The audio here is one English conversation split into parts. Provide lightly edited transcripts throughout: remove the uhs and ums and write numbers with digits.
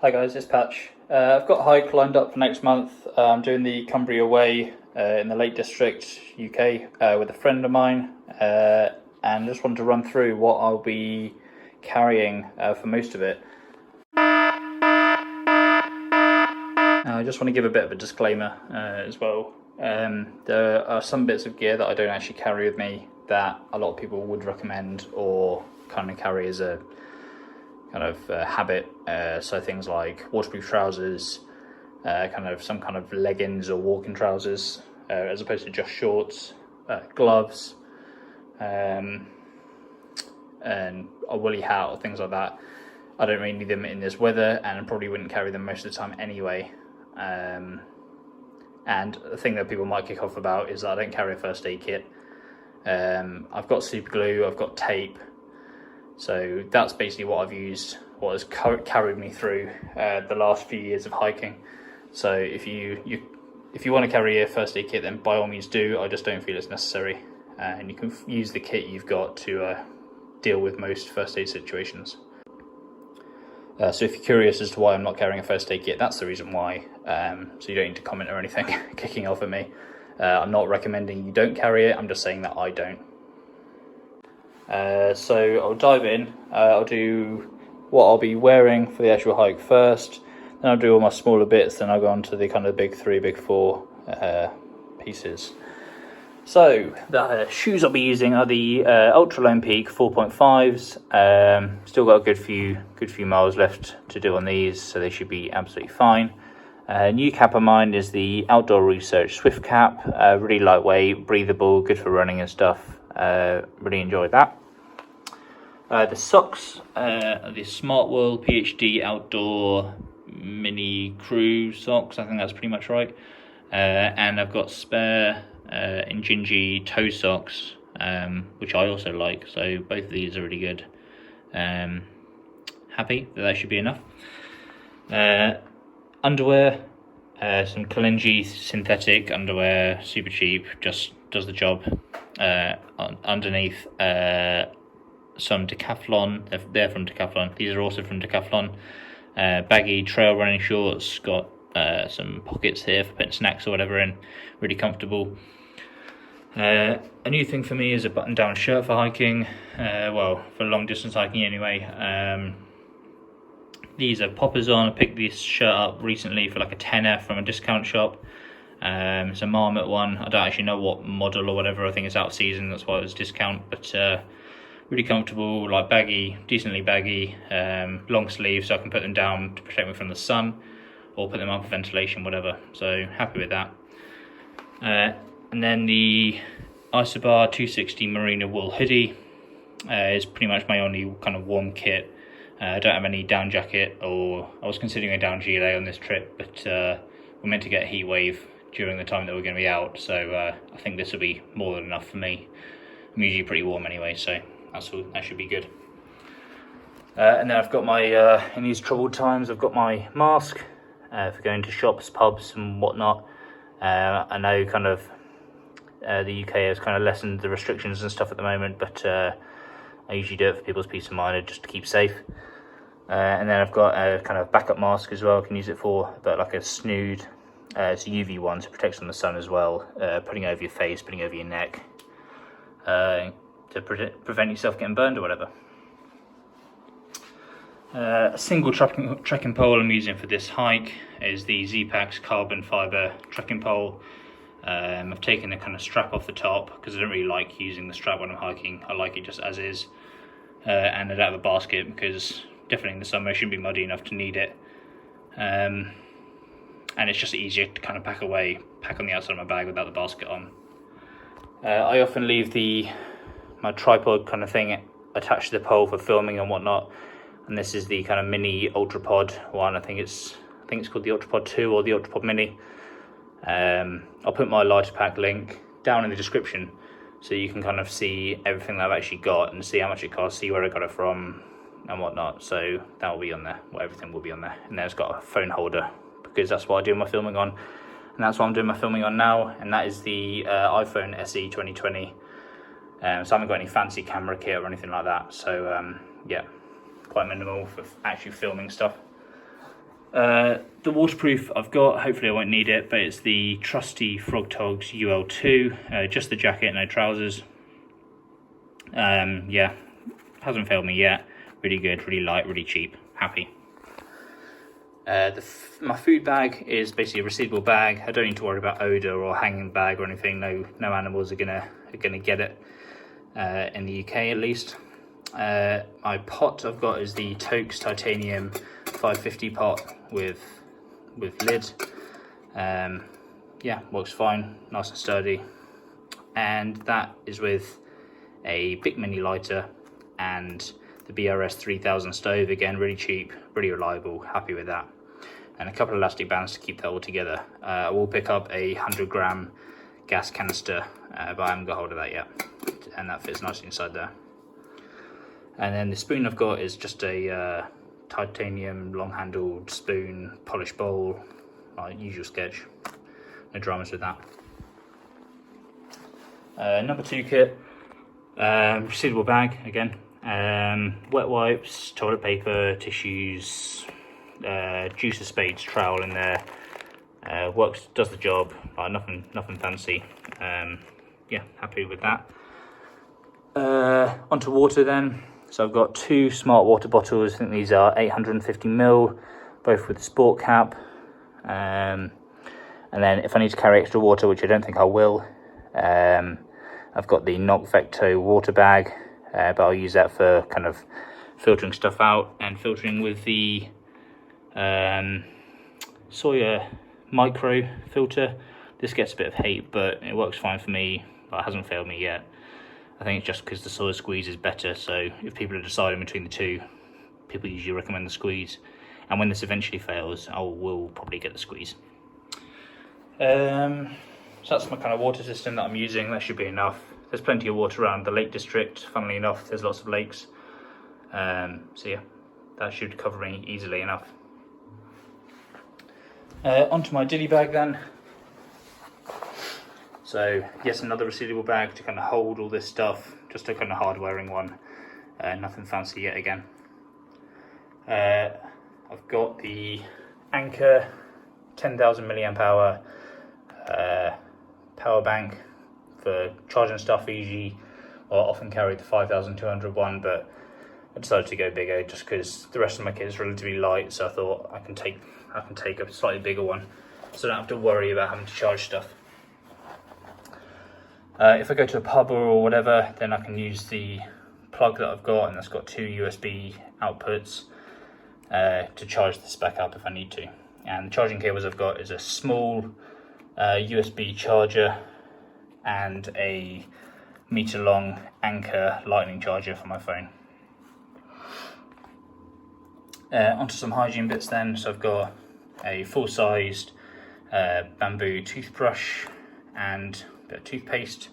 Hi guys, it's Patch. I've got a hike lined up for next month. I'm doing the Cumbria Way in the Lake District, UK, with a friend of mine, and just wanted to run through what I'll be carrying for most of it. I just want to give a bit of a disclaimer as well. There are some bits of gear that I don't actually carry with me that a lot of people would recommend or kind of carry as a kind of habit, so things like waterproof trousers, some kind of leggings or walking trousers, as opposed to just shorts, gloves, and a woolly hat or things like that. I don't really need them in this weather, and I probably wouldn't carry them most of the time anyway. And the thing that people might kick off about is that I don't carry a first aid kit. I've got super glue, I've got tape. So that's basically what I've used, what has carried me through the last few years of hiking. So if you want to carry a first aid kit, then by all means do. I just don't feel it's necessary, and you can use the kit you've got to deal with most first aid situations. So if you're curious as to why I'm not carrying a first aid kit, that's the reason why. So you don't need to comment or anything kicking off at me. I'm not recommending you don't carry it, I'm just saying that I don't. So I'll dive in. I'll do what I'll be wearing for the actual hike first, then I'll do all my smaller bits, then I'll go on to the kind of big three, big four pieces. So the shoes I'll be using are the Ultralone Peak 4.5s. Still got a good few miles left to do on these, so they should be absolutely fine. New cap of mine is the Outdoor Research Swift Cap. Really lightweight, breathable, good for running and stuff. Really enjoyed that. The socks are the Smart World PhD Outdoor Mini Crew socks. I think that's pretty much right. And I've got spare Injinji toe socks, which I also like. So both of these are really good. Happy that should be enough. Underwear, some Kalenji synthetic underwear, super cheap, just does the job. Underneath, some Decathlon, they're from Decathlon, these are also from Decathlon. Baggy trail running shorts, got some pockets here for putting snacks or whatever in, really comfortable. A new thing for me is a button down shirt for hiking, well, for long distance hiking anyway. These are poppers on. I picked this shirt up recently for like a tenner from a discount shop. It's a Marmot one. I don't actually know what model or whatever. I think it's out of season, that's why it was discount. But really comfortable, like baggy, decently baggy. Long sleeves, so I can put them down to protect me from the sun, or put them up for ventilation, whatever. So happy with that. And then the Isobar 260 Merino wool hoodie is pretty much my only kind of warm kit. I don't have any down jacket, or I was considering a down gilet on this trip, but we're meant to get a heat wave during the time that we're going to be out, so I think this will be more than enough for me. I'm usually pretty warm anyway, so that should be good. And then I've got my, in these troubled times, I've got my mask for going to shops, pubs and whatnot. I know kind of the UK has kind of lessened the restrictions and stuff at the moment, but I usually do it for people's peace of mind, just to keep safe. And then I've got a kind of backup mask as well, I can use it for, but like a snood, it's a UV one, so it protects from the sun as well, putting it over your face, putting it over your neck, to prevent yourself getting burned or whatever. A single trekking pole I'm using for this hike is the Z-Packs carbon fibre trekking pole. I've taken the kind of strap off the top because I don't really like using the strap when I'm hiking. I like it just as is. And I don't have a basket because definitely in the summer it shouldn't be muddy enough to need it. And it's just easier to kind of pack on the outside of my bag without the basket on. I often leave my tripod kind of thing attached to the pole for filming and whatnot. And this is the kind of mini Ultrapod one. I think it's called the Ultrapod 2 or the Ultrapod Mini. I'll put my lighter pack link down in the description so you can kind of see everything that I've actually got and see how much it costs, see where I got it from and whatnot. So that will be on there, everything will be on there. And then it's got a phone holder because that's what I do my filming on, and that's what I'm doing my filming on now, and that is the iPhone SE 2020. So I haven't got any fancy camera kit or anything like that, so yeah, quite minimal for actually filming stuff. The waterproof I've got, hopefully I won't need it, but it's the trusty Frog Togs UL2, just the jacket, no trousers. Yeah, hasn't failed me yet. Really good, really light, really cheap, happy. My food bag is basically a resealable bag. I don't need to worry about odour or hanging bag or anything. No animals are gonna get it, in the UK at least. My pot I've got is the Tokes Titanium 550 pot with lid. Yeah, works fine, nice and sturdy. And that is with a Bic Mini lighter and the BRS 3000 stove, again really cheap, really reliable, happy with that. And a couple of elastic bands to keep that all together. I will pick up a 100-gram gas canister, but I haven't got hold of that yet, and that fits nicely inside there. And then the spoon I've got is just a titanium long-handled spoon, polished bowl, usual sketch, no dramas with that. Number 2 kit, resealable bag again, wet wipes, toilet paper, tissues, juicer spades trowel in there. Works, does the job, nothing fancy. Yeah, happy with that. Onto water then. So I've got 2 smart water bottles. I think these are 850ml, both with the sport cap. And then if I need to carry extra water, which I don't think I will, I've got the Knock Vecto water bag, but I'll use that for kind of filtering stuff out and filtering with the Sawyer micro filter. This gets a bit of hate, but it works fine for me. It hasn't failed me yet. I think it's just because the Sawyer squeeze is better, so if people are deciding between the two, people usually recommend the squeeze. And when this eventually fails, I will probably get the squeeze. So that's my kind of water system that I'm using. That should be enough. There's plenty of water around the Lake District, funnily enough, there's lots of lakes. So yeah, that should cover me easily enough. Onto my dilly bag then. So yes, another resealable bag to kind of hold all this stuff, just a kind of hard wearing one, nothing fancy yet again. I've got the Anker 10,000 milliamp hour power bank for charging stuff. Often carry the 5,200 one, but I decided to go bigger just because the rest of my kit is relatively light, so I thought I can take a slightly bigger one, so I don't have to worry about having to charge stuff. If I go to a pub or whatever, then I can use the plug that I've got, and that's got 2 USB outputs to charge this back up if I need to. And the charging cables I've got is a small USB charger and a meter-long Anker lightning charger for my phone. Onto some hygiene bits then. So I've got a full-sized bamboo toothbrush and a bit of toothpaste.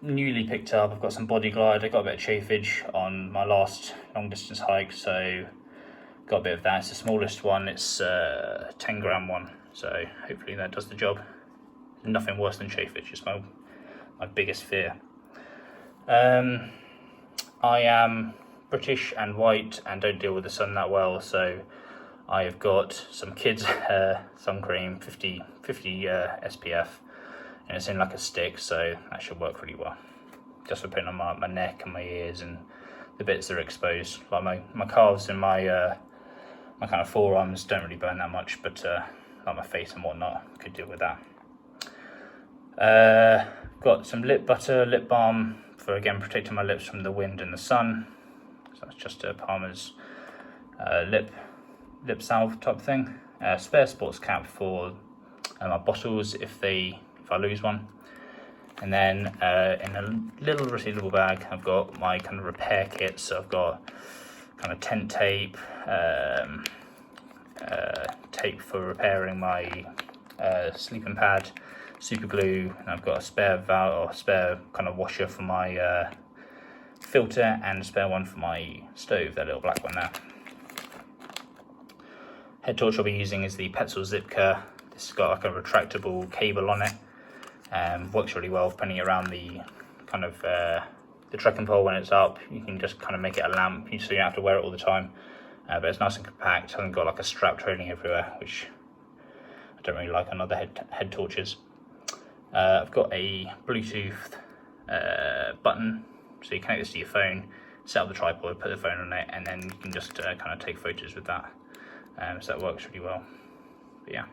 Newly picked up, I've got some Body Glide. I got a bit of chafage on my last long distance hike, so got a bit of that. It's the smallest one, it's a 10-gram one, so hopefully that does the job. Nothing worse than chafage, it's my biggest fear. I am British and white and don't deal with the sun that well, so I've got some kids sun cream, 50 SPF, and it's in like a stick, so that should work really well. Just for putting on my neck and my ears and the bits that are exposed. Like my calves and my kind of forearms don't really burn that much, but like my face and whatnot, could deal with that. Got some lip butter, lip balm for, again, protecting my lips from the wind and the sun. So that's just a Palmer's lip salve type thing. Spare sports cap for my bottles if I lose one. And then in a little resealable bag, I've got my kind of repair kit. So I've got kind of tent tape, tape for repairing my sleeping pad, super glue, and I've got a spare valve or spare kind of washer for my filter, and a spare one for my stove, that little black one there. Head torch I'll be using is the Petzl Zipka. This has got like a retractable cable on it. Works really well, putting it around the kind of the trekking pole when it's up. You can just kind of make it a lamp, so you don't have to wear it all the time. but it's nice and compact. Hasn't got like a strap trailing everywhere, which I don't really like on other head torches. I've got a Bluetooth button, so you connect this to your phone, set up the tripod, put the phone on it, and then you can just kind of take photos with that. So that works really well. But yeah.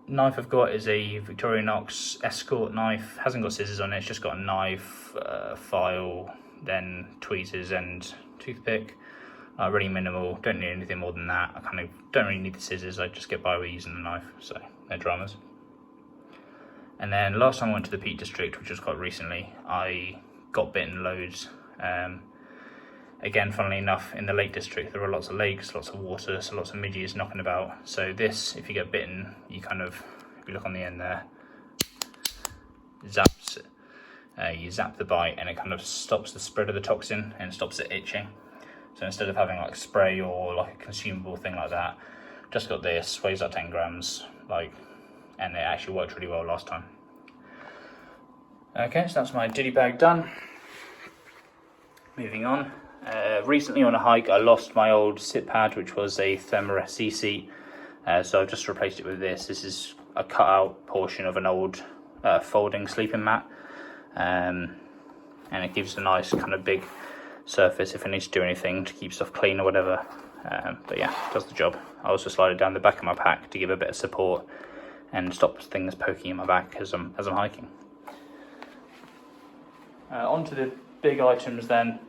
Knife I've got is a Victorinox Escort knife. Hasn't got scissors on it, it's just got a knife, file, then tweezers and toothpick. Really minimal, don't need anything more than that. I kind of don't really need the scissors, I just get by with using the knife, so no dramas. And then last time I went to the Peak District, which was quite recently, I got bitten loads. Again, funnily enough, in the Lake District there are lots of lakes, lots of water, so lots of midges knocking about. So this, if you get bitten, you kind of, if you look on the end there, zaps, you zap the bite and it kind of stops the spread of the toxin and stops it itching. So instead of having like spray or like a consumable thing like that, just got this, weighs up 10 grams, and it actually worked really well last time. Okay, so that's my ditty bag done. Moving on. Recently on a hike I lost my old sit pad, which was a Thermarest seat, so I've just replaced it with this. This is a cut out portion of an old folding sleeping mat, and it gives a nice kind of big surface if I need to do anything to keep stuff clean or whatever. But yeah, does the job. I also slide it down the back of my pack to give a bit of support and stop things poking in my back as I'm hiking. On to the big items then.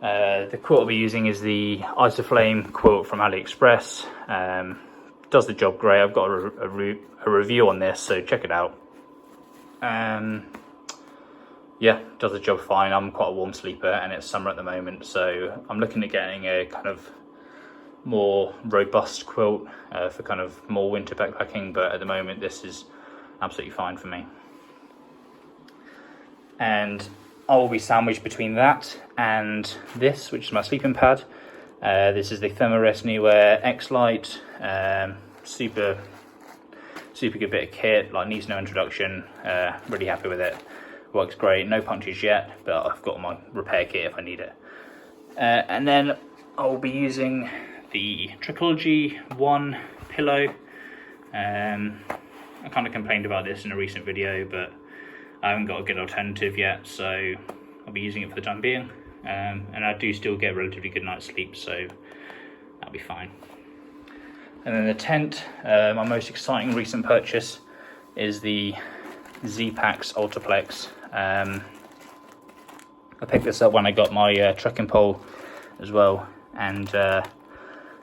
The quilt I'll be using is the Isoflame Quilt from AliExpress. Does the job great. I've got a review on this, so check it out. Yeah, does the job fine. I'm quite a warm sleeper and it's summer at the moment, so I'm looking at getting a kind of more robust quilt for kind of more winter backpacking, but at the moment this is absolutely fine for me. And I will be sandwiched between that and this, which is my sleeping pad. This is the Thermarest Neewear X-Lite. Super good bit of kit, like needs no introduction. Really happy with it. Works great, no punctures yet, but I've got my repair kit if I need it. And then I will be using the Trichology One Pillow. I kind of complained about this in a recent video, but I haven't got a good alternative yet, so I'll be using it for the time being. And I do still get a relatively good night's sleep, so that'll be fine. And then the tent, my most exciting recent purchase is the Packs Ultraplex. I picked this up when I got my trekking pole as well, and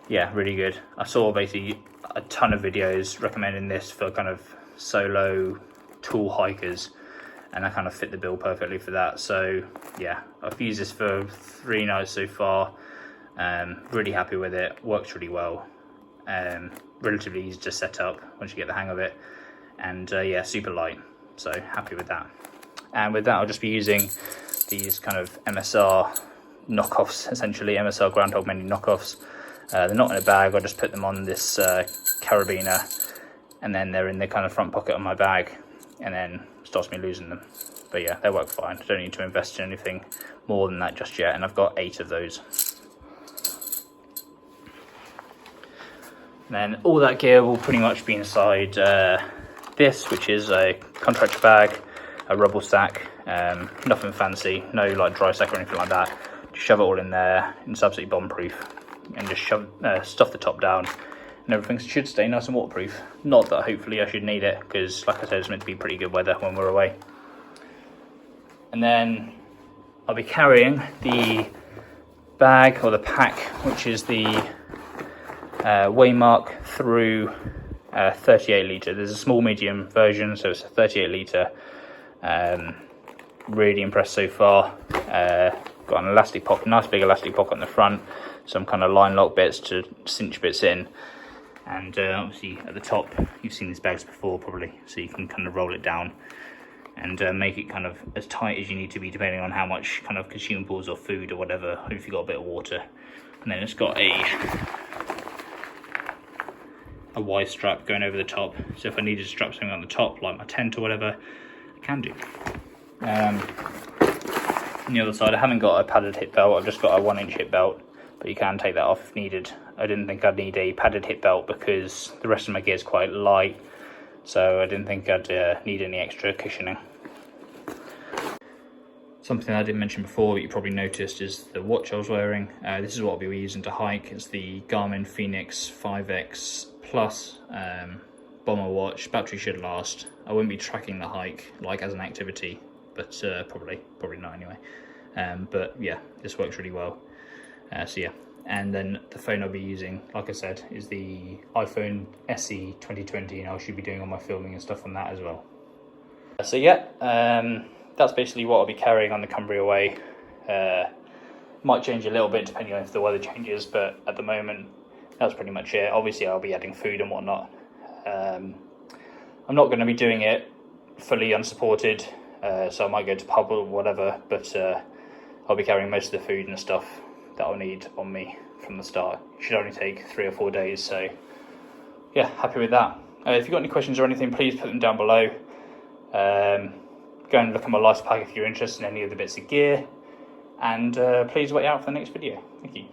yeah, really good. I saw basically a ton of videos recommending this for kind of solo tool hikers, and I kind of fit the bill perfectly for that. So yeah, I've used this for 3 nights so far. Really happy with it, works really well. Relatively easy to set up once you get the hang of it, and yeah, super light, so happy with that. And with that, I'll just be using these kind of MSR knockoffs, essentially MSR Groundhog Menu knockoffs. They're not in a bag, I just put them on this carabiner, and then they're in the kind of front pocket of my bag, and then stops me losing them. But yeah, they work fine. I don't need to invest in anything more than that just yet, and I've got 8 of those. And then all that gear will pretty much be inside this, which is a contractor bag, a rubble sack, nothing fancy, no like dry sack or anything like that. Just shove it all in there, and it's absolutely bomb proof, and just stuff the top down, and everything should stay nice and waterproof. Not that hopefully I should need it, because like I said, it's meant to be pretty good weather when we're away. And then I'll be carrying the bag or the pack, which is the Waymark through 38 litre. There's a small medium version, so it's a 38 litre. Really impressed so far. Got an elastic pocket, nice big elastic pocket on the front, some kind of line lock bits to cinch bits in, and obviously at the top, you've seen these bags before probably, so you can kind of roll it down and make it kind of as tight as you need to be, depending on how much kind of consumables or food or whatever, or if you've got a bit of water. And then it's got a Y strap going over the top, so if I needed to strap something on the top, like my tent or whatever, I can do. on the other side. I haven't got a padded hip belt, I've just got a 1-inch hip belt, but you can take that off if needed. I didn't think I'd need a padded hip belt because the rest of my gear is quite light, so I didn't think I'd need any extra cushioning. Something I didn't mention before that you probably noticed is the watch I was wearing. This is what I'll be using to hike. It's the Garmin Fenix 5X Plus bomber watch. Battery should last. I won't be tracking the hike like as an activity, but probably not anyway. But yeah, this works really well. So yeah, and then the phone I'll be using, like I said, is the iPhone SE 2020, and I should be doing all my filming and stuff on that as well. So yeah, that's basically what I'll be carrying on the Cumbria way. Might change a little bit depending on if the weather changes, but at the moment that's pretty much it. Obviously I'll be adding food and whatnot. I'm not going to be doing it fully unsupported, so I might go to pub or whatever, but I'll be carrying most of the food and stuff that I'll need on me from the start. It should only take 3 or 4 days, so yeah, happy with that. If you've got any questions or anything, please put them down below. Go and look at my life pack if you're interested in any of the bits of gear, and please wait out for the next video. Thank you.